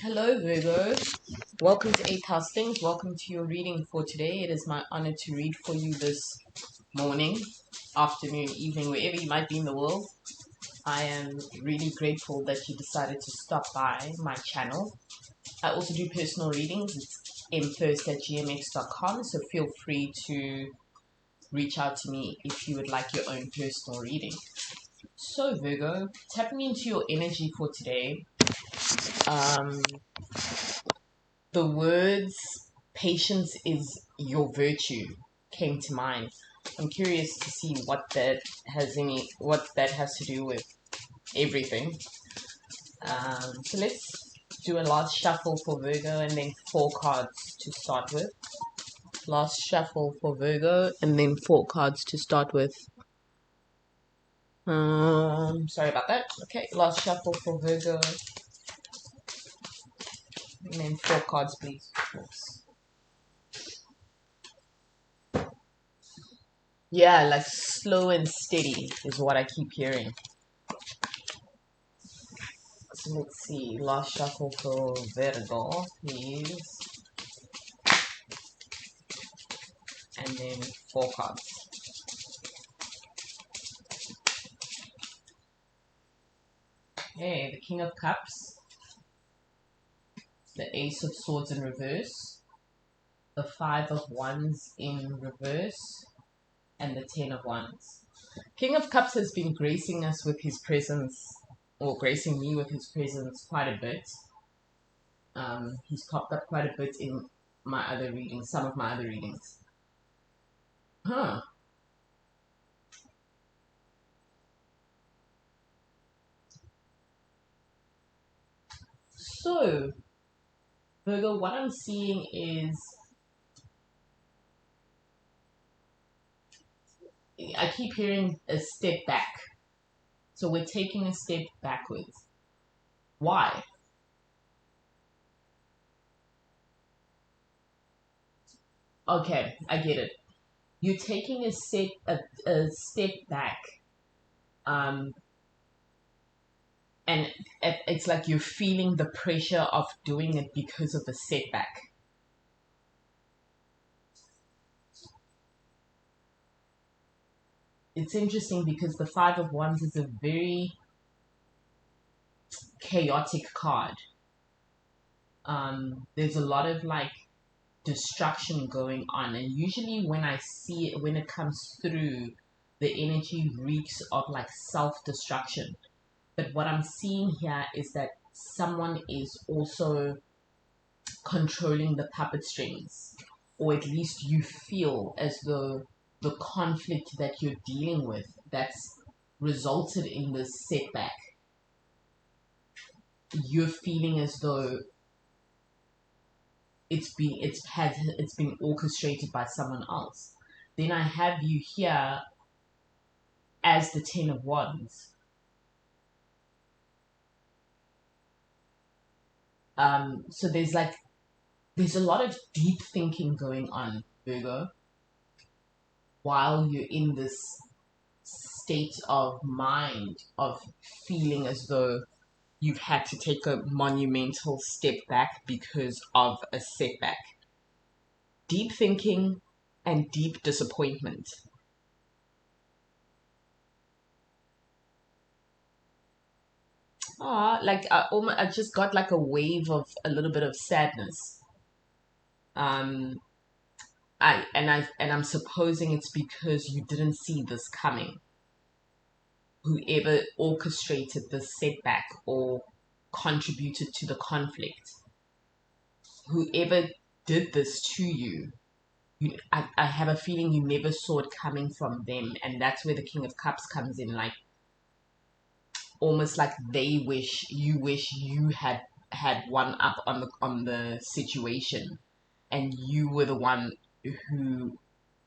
Hello Virgo, welcome to 8 House Things, welcome to your reading for today. It is my honor to read for you this morning, afternoon, evening, wherever you might be in the world. I am really grateful that you decided to stop by my channel. I also do personal readings. It's mfirst@gmx.com, so feel free to reach out to me if you would like your own personal reading. So Virgo, tapping into your energy for today, the words patience is your virtue came to mind. I'm curious to see what that has to do with everything. So let's do a last shuffle for Virgo and then 4 cards to start with. Last shuffle for Virgo and then 4 cards to start with. Sorry about that. Okay, last shuffle for Virgo and then 4 cards, please. Oops. Yeah, like slow and steady is what I keep hearing. So let's see, last shuffle for Virgo, please. And then 4 cards. Okay, the King of Cups, the Ace of Swords in reverse, the 5 of Wands in reverse, and the 10 of Wands. King of Cups has been gracing us with his presence, or gracing me with his presence quite a bit. He's popped up quite a bit in my other readings, some of my other readings. Huh. So, Virgo, what I'm seeing is I keep hearing a step back. So we're taking a step backwards. Why? Okay, I get it. You're taking a step back, um, and it's like you're feeling the pressure of doing it because of the setback. It's interesting because the 5 of Wands is a very chaotic card. There's a lot of like destruction going on, and usually when I see it, when it comes through, the energy reeks of like self-destruction. But what I'm seeing here is that someone is also controlling the puppet strings, or at least you feel as though the conflict that you're dealing with that's resulted in this setback, you're feeling as though it's been orchestrated by someone else. Then I have you here as the 10 of Wands. So there's a lot of deep thinking going on, Virgo, while you're in this state of mind of feeling as though you've had to take a monumental step back because of a setback. Deep thinking and deep disappointment. Like I just got like a wave of a little bit of sadness. Um, I'm supposing it's because you didn't see this coming. Whoever orchestrated this setback or contributed to the conflict, whoever did this to you, I have a feeling you never saw it coming from them, and that's where the King of Cups comes in, like almost like wish you had one up on the situation, and you were the one who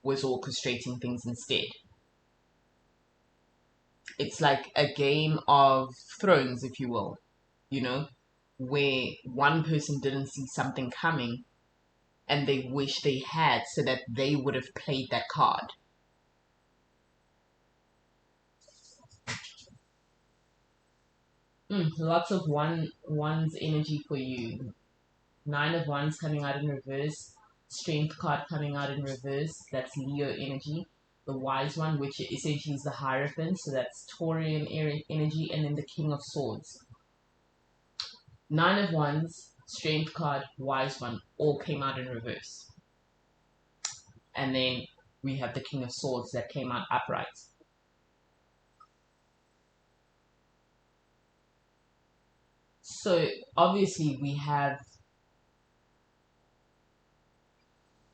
was orchestrating things instead. It's like a game of thrones, if you will, you know, where one person didn't see something coming and they wish they had so that they would have played that card. Lots of one's energy for you. Nine of Wands coming out in reverse. Strength card coming out in reverse. That's Leo energy. The Wise One, which essentially is the Hierophant. So that's Taurian energy. And then the King of Swords. Nine of Wands, Strength card, Wise One, all came out in reverse. And then we have the King of Swords that came out upright. So obviously we have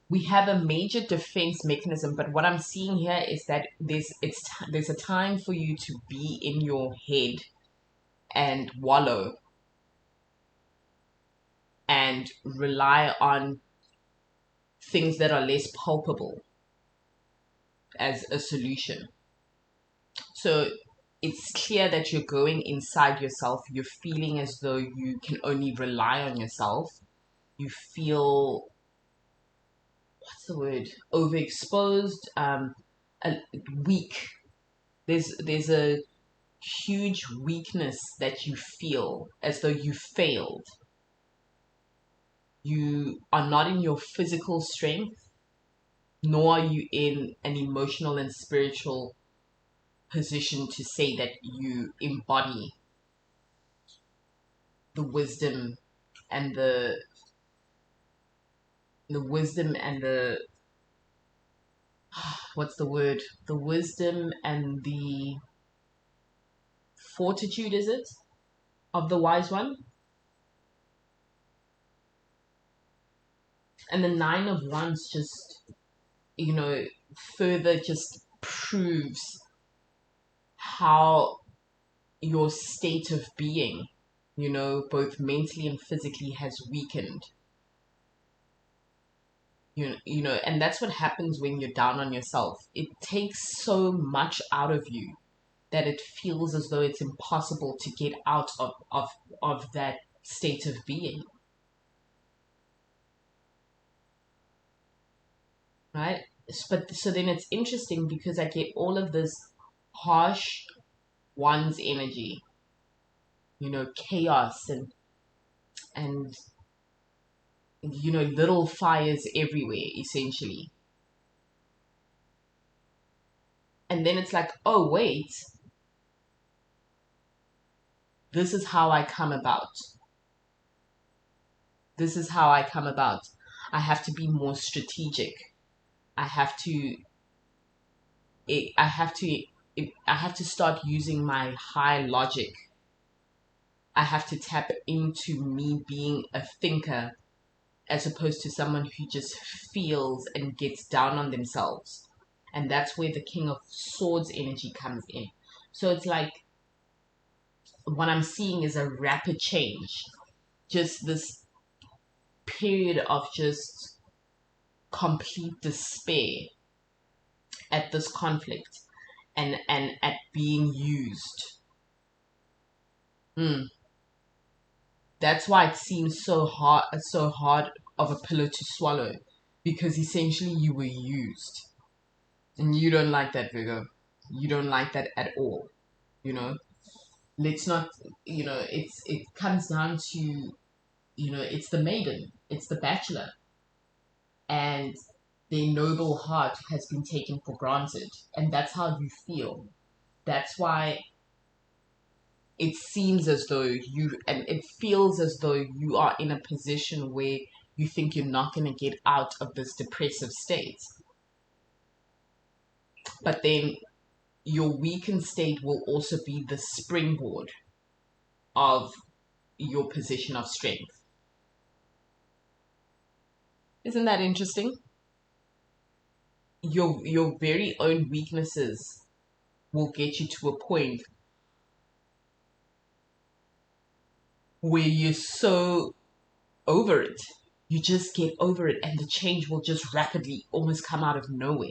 a major defense mechanism, but what I'm seeing here is that there's a time for you to be in your head and wallow and rely on things that are less palpable as a solution. So it's clear that you're going inside yourself. You're feeling as though you can only rely on yourself. You feel, what's the word? Overexposed, weak. There's a huge weakness that you feel as though you failed. You are not in your physical strength, nor are you in an emotional and spiritual position to say that you embody the wisdom and the wisdom and the what's the word? The wisdom and the fortitude, is it? Of the Wise One. And the Nine of Wands just, further just proves how your state of being, both mentally and physically has weakened. And that's what happens when you're down on yourself. It takes so much out of you that it feels as though it's impossible to get out of that state of being. Right? But so then it's interesting because I get all of this harsh one's energy, chaos and little fires everywhere, essentially. And then it's like, oh, wait, this is how I come about. This is how I come about. I have to be more strategic. I have to, I have to, I have to start using my high logic. I have to tap into me being a thinker as opposed to someone who just feels and gets down on themselves. And that's where the King of Swords energy comes in. So it's like what I'm seeing is a rapid change. Just this period of just complete despair at this conflict and at being used. That's why it seems so hard of a pillow to swallow, because essentially you were used. And you don't like that, Virgo. You don't like that at all. Let's not, it comes down to, it's the maiden, it's the bachelor, and their noble heart has been taken for granted. And that's how you feel. That's why it seems as though and it feels as though you are in a position where you think you're not going to get out of this depressive state. But then your weakened state will also be the springboard of your position of strength. Isn't that interesting? Your very own weaknesses will get you to a point where you're so over it. You just get over it and the change will just rapidly almost come out of nowhere.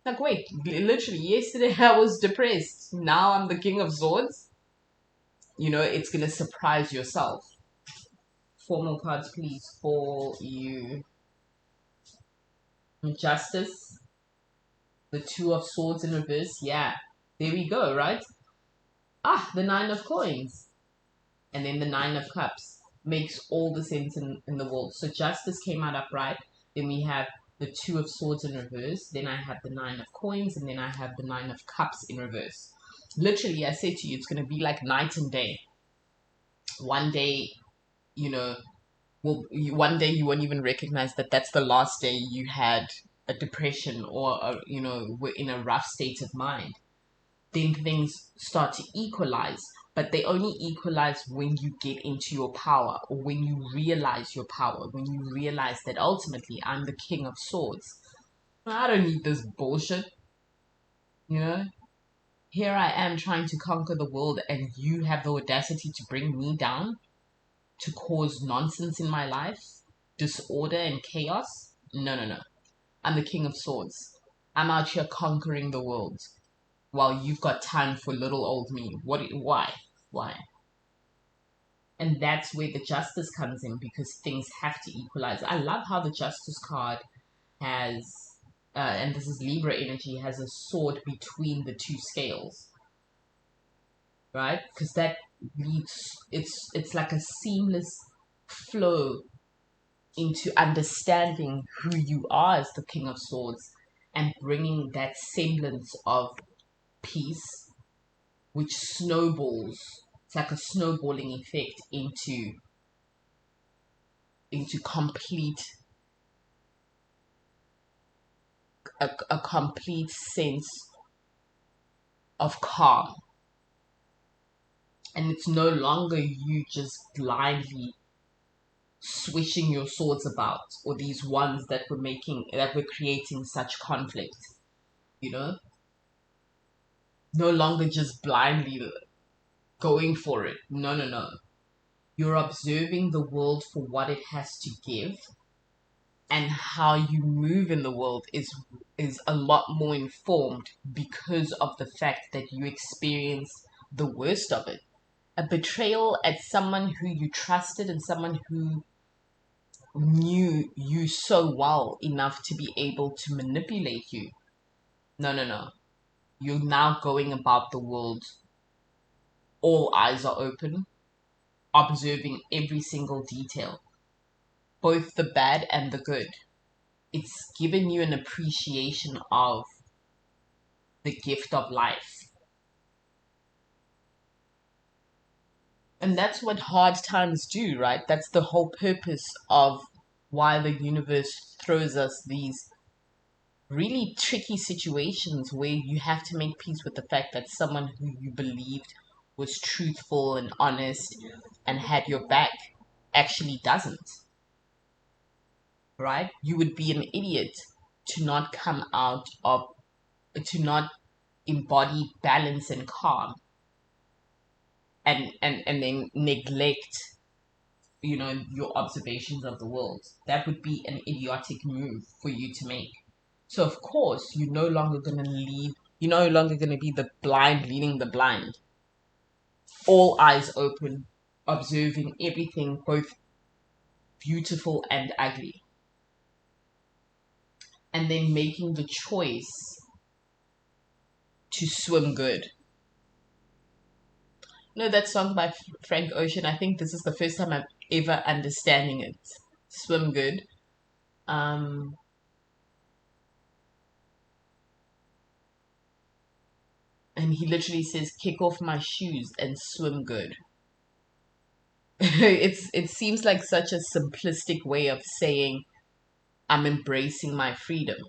Like, wait, literally, yesterday I was depressed. Now I'm the King of Swords. It's going to surprise yourself. 4 more cards, please, for you. Justice. The Two of Swords in reverse. Yeah, there we go, right? the Nine of Coins. And then the Nine of Cups makes all the sense in the world. So justice came out upright. Then we have the Two of Swords in reverse. Then I have the Nine of Coins. And then I have the Nine of Cups in reverse. Literally, I say to you, it's going to be like night and day. One day, you know, one day you won't even recognize that that's the last day you had a depression or, were in a rough state of mind. Then things start to equalize, but they only equalize when you get into your power, or when you realize your power, when you realize that ultimately I'm the King of Swords. I don't need this bullshit, you know? Here I am trying to conquer the world, and you have the audacity to bring me down, to cause nonsense in my life, disorder and chaos. No, no, no. I'm the King of Swords. I'm out here conquering the world while you've got time for little old me. Why? Why? And that's where the justice comes in, because things have to equalize. I love how the justice card has, and this is Libra energy, has a sword between the two scales, right? Because that leads, it's like a seamless flow into understanding who you are as the King of Swords, and bringing that semblance of peace, which snowballs. It's like a snowballing effect into a complete sense of calm. And it's no longer you just blindly swishing your swords about, or these ones that were creating such conflict, you know? No longer just blindly going for it. No, no, no. You're observing the world for what it has to give, and how you move in the world is a lot more informed because of the fact that you experience the worst of it. A betrayal at someone who you trusted, and someone who knew you so well enough to be able to manipulate you. No, no, no. You're now going about the world, all eyes are open, observing every single detail, both the bad and the good. It's given you an appreciation of the gift of life. And that's what hard times do, right? That's the whole purpose of why the universe throws us these really tricky situations where you have to make peace with the fact that someone who you believed was truthful and honest and had your back actually doesn't, right? You would be an idiot to not come out of, to not embody balance and calm, and then neglect, your observations of the world. That would be an idiotic move for you to make. So of course you're no longer going to be the blind leading the blind, all eyes open, observing everything, both beautiful and ugly, and then making the choice to swim good. That song by Frank Ocean, I think this is the first time I'm ever understanding it. Swim good. Um, and he literally says, "Kick off my shoes and swim good." It seems like such a simplistic way of saying I'm embracing my freedom,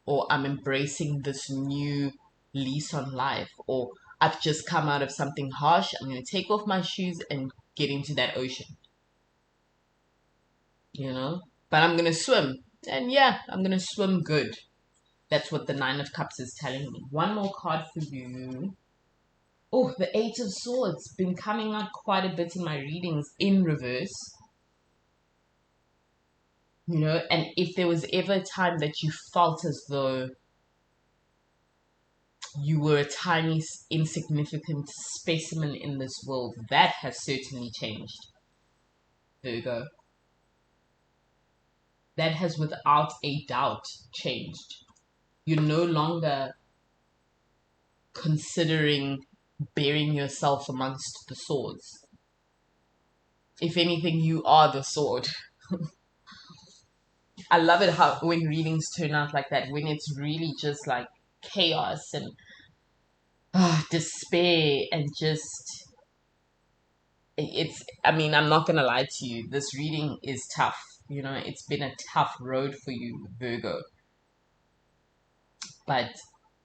or I'm embracing this new lease on life, or I've just come out of something harsh. I'm going to take off my shoes and get into that ocean, But I'm going to swim. And yeah, I'm going to swim good. That's what the Nine of Cups is telling me. One more card for you. Oh, the Eight of Swords. Been coming out quite a bit in my readings in reverse. And if there was ever a time that you felt as though you were a tiny, insignificant specimen in this world, that has certainly changed, Virgo. That has without a doubt changed. You're no longer considering burying yourself amongst the swords. If anything, you are the sword. I love it how when readings turn out like that, when it's really just like chaos and despair and just it's, I mean, I'm not gonna lie to you, this reading is tough. You know, it's been a tough road for you, Virgo. But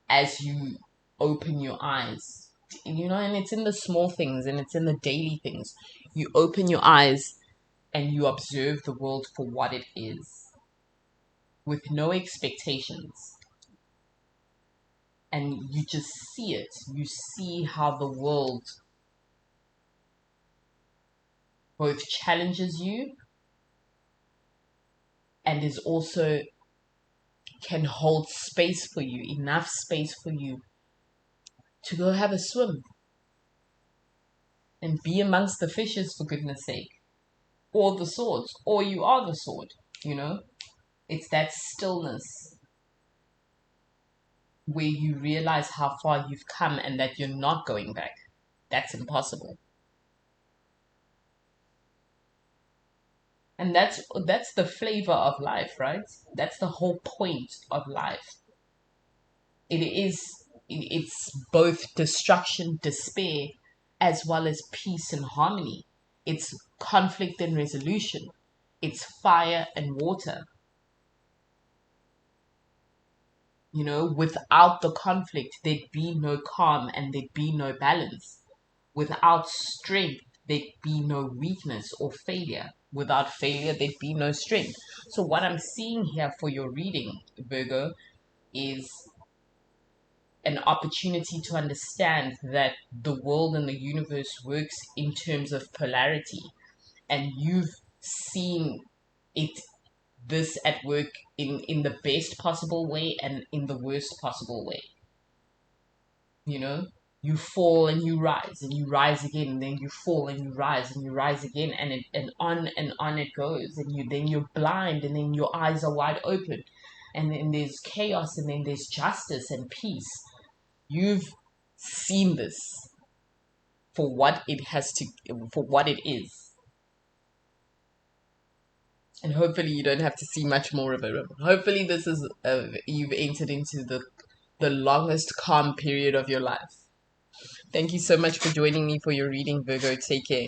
as you open your eyes, you know, and it's in the small things and it's in the daily things, you open your eyes and you observe the world for what it is with no expectations, and you just see it. You see how the world both challenges you and is also can hold space for you, enough space for you to go have a swim and be amongst the fishes, for goodness sake, or the swords, or you are the sword, you know? It's that stillness where you realize how far you've come and that you're not going back. That's impossible. And that's the flavor of life, right? That's the whole point of life. It's both destruction, despair, as well as peace and harmony. It's conflict and resolution. It's fire and water. You know, without the conflict, there'd be no calm and there'd be no balance. Without strength, there'd be no weakness or failure. Without failure, there'd be no strength. So, what I'm seeing here for your reading, Virgo, is an opportunity to understand that the world and the universe works in terms of polarity. And you've seen it, this at work in the best possible way and in the worst possible way. You know, you fall and you rise again, and then you fall and you rise again, and on it goes, and then you're blind, and then your eyes are wide open, and then there's chaos, and then there's justice and peace. You've seen this for what it has to, for what it is, and hopefully you don't have to see much more of it. Hopefully this is you've entered into the longest calm period of your life. Thank you so much for joining me for your reading, Virgo. Take care.